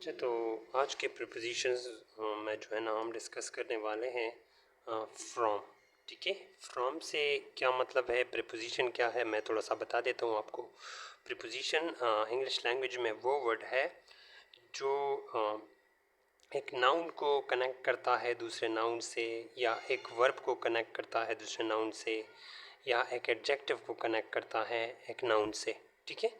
अच्छा, तो आज के प्रीपोजिशंस में जो है ना हम डिस्कस करने वाले हैं फ्रॉम। ठीक है, फ्रॉम से क्या मतलब है, प्रीपोजिशन क्या है, मैं थोड़ा सा बता देता हूँ आपको। प्रीपोजिशन इंग्लिश लैंग्वेज में वो वर्ड है जो एक नाउन को कनेक्ट करता है दूसरे नाउन से, या एक वर्ब को कनेक्ट करता है दूसरे नाउन से, या एक एडजेक्टिव को कनेक्ट करता है एक नाउन से। ठीक है,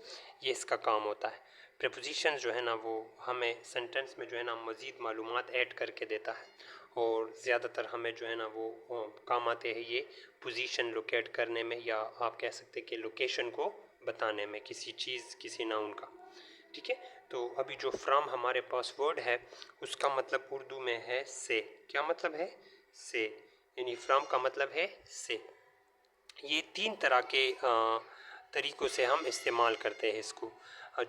ये इसका काम होता है। प्रीपोजिशन जो है ना वो हमें सेंटेंस में जो है ना मज़ीद मालूमात ऐड करके देता है, और ज़्यादातर हमें जो है ना वो काम आते हैं ये पोजीशन लोकेट करने में, या आप कह सकते हैं कि लोकेशन को बताने में किसी चीज़, किसी नाउन का। ठीक है, तो अभी जो फ्रॉम हमारे पास वर्ड है उसका मतलब उर्दू में है से। क्या मतलब है? से, यानी फ्रॉम का मतलब है से। ये तीन तरह के तरीक़ों से हम इस्तेमाल करते हैं इसको।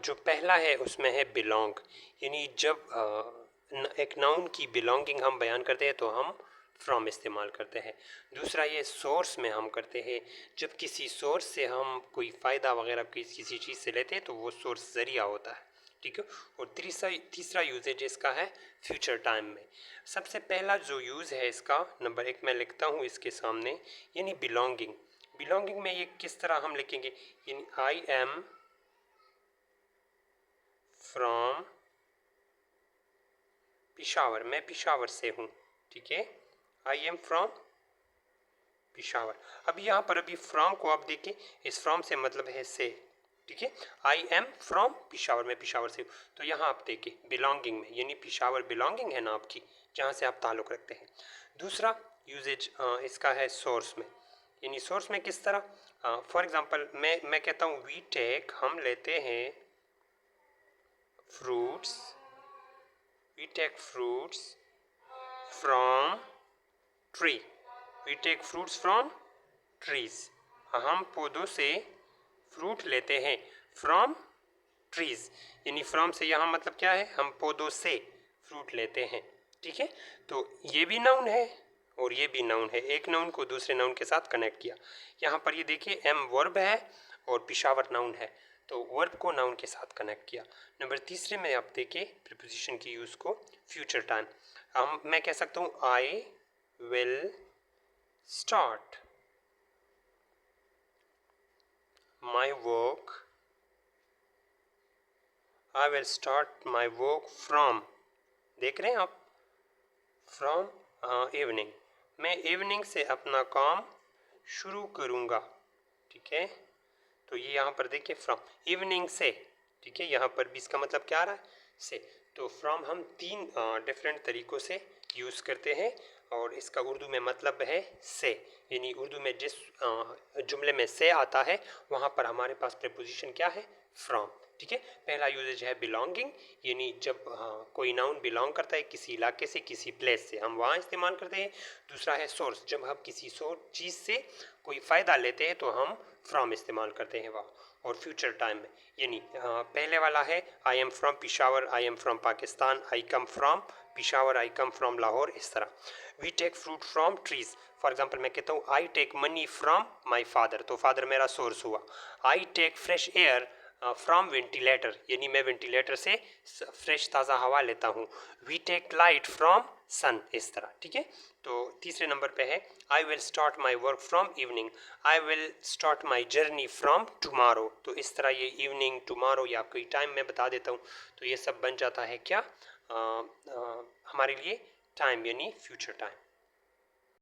जो पहला है उसमें है बिलोंग, यानी जब एक नाउन की बिलोंगिंग हम बयान करते हैं तो हम फ्रॉम इस्तेमाल करते हैं। दूसरा ये सोर्स में हम करते हैं, जब किसी सोर्स से हम कोई फ़ायदा वगैरह किसी चीज़ से लेते हैं तो वो सोर्स ज़रिया होता है। ठीक है, और तीसरा यूजेज इसका है फ्यूचर टाइम में। सबसे पहला जो यूज़ है इसका, नंबर 1 मैं लिखता हूँ इसके सामने, यानी बिलोंगिंग। बिलोंगिंग में ये किस तरह हम लिखेंगे, यानी आई एम फ्रॉम पिशावर, मैं पिशावर से हूँ। ठीक है, आई एम फ्रॉम पिशावर। अभी यहाँ पर अभी फ्रॉम को आप देखें, इस फ्रॉम से मतलब है से। ठीक है, आई एम फ्रॉम पिशावर, मैं पिशावर से हूँ। तो यहाँ आप देखें बिलोंगिंग में, यानी पिशावर बिलोंगिंग है ना आपकी, जहाँ से आप ताल्लुक़ रखते हैं। दूसरा यूजेज इसका है सोर्स में, यानी सोर्स में किस तरह, फॉर एग्जांपल मैं कहता हूँ वी टेक, हम लेते हैं fruits, we take fruits from tree, we take fruits from trees. हम पौधों से फ्रूट लेते हैं फ्रॉम ट्रीज, यानी फ्रॉम से यहाँ मतलब क्या है, हम पौधों से फ्रूट लेते हैं। ठीक है, तो ये भी नाउन है और ये भी नाउन है, एक नाउन को दूसरे नाउन के साथ कनेक्ट किया। यहाँ पर ये देखिए एम वर्ब है और पिशावर नाउन है, तो वर्ब को नाउन के साथ कनेक्ट किया। नंबर तीसरे में आप देखिए प्रीपोजिशन की यूज़ को फ्यूचर टाइम। मैं कह सकता हूँ I will start my work, I will start my work from, देख रहे हैं आप, फ्रॉम इवनिंग, मैं इवनिंग से अपना काम शुरू करूँगा। ठीक है, तो ये यहाँ पर देखिए फ्रॉम इवनिंग से। ठीक है, यहाँ पर भी इसका मतलब क्या आ रहा है, से। तो फ्रॉम हम तीन डिफरेंट तरीक़ों से यूज़ करते हैं, और इसका उर्दू में मतलब है से, यानी उर्दू में जिस जुमले में से आता है वहाँ पर हमारे पास प्रीपोजिशन क्या है, फ्रॉम। ठीक है, पहला यूजेज है बिलोंगिंग, यानी जब कोई नाउन बिलोंग करता है किसी इलाके से, किसी प्लेस से, हम वहाँ इस्तेमाल करते हैं। दूसरा है सोर्स, जब हम किसी चीज़ से कोई फ़ायदा लेते हैं तो हम फ्रॉम इस्तेमाल करते हैं वहाँ। और फ्यूचर टाइम में, यानी पहले वाला है I am from Peshawar, I am from Pakistan, I come from Peshawar, I come from Lahore, इस तरह। We take fruit from trees, for example मैं कहता हूँ I take money from my father, तो फादर मेरा सोर्स हुआ। I take fresh air from ventilator, यानी मैं वेंटिलेटर से फ्रेश ताज़ा हवा लेता हूँ। We take light from sun, इस तरह। ठीक है, तो तीसरे नंबर पे है I will start my work from evening, I will start my journey from tomorrow. तो इस तरह ये इवनिंग, टुमारो या कोई टाइम मैं बता देता हूँ, तो ये सब बन जाता है क्या, हमारे लिए टाइम, यानी फ्यूचर टाइम।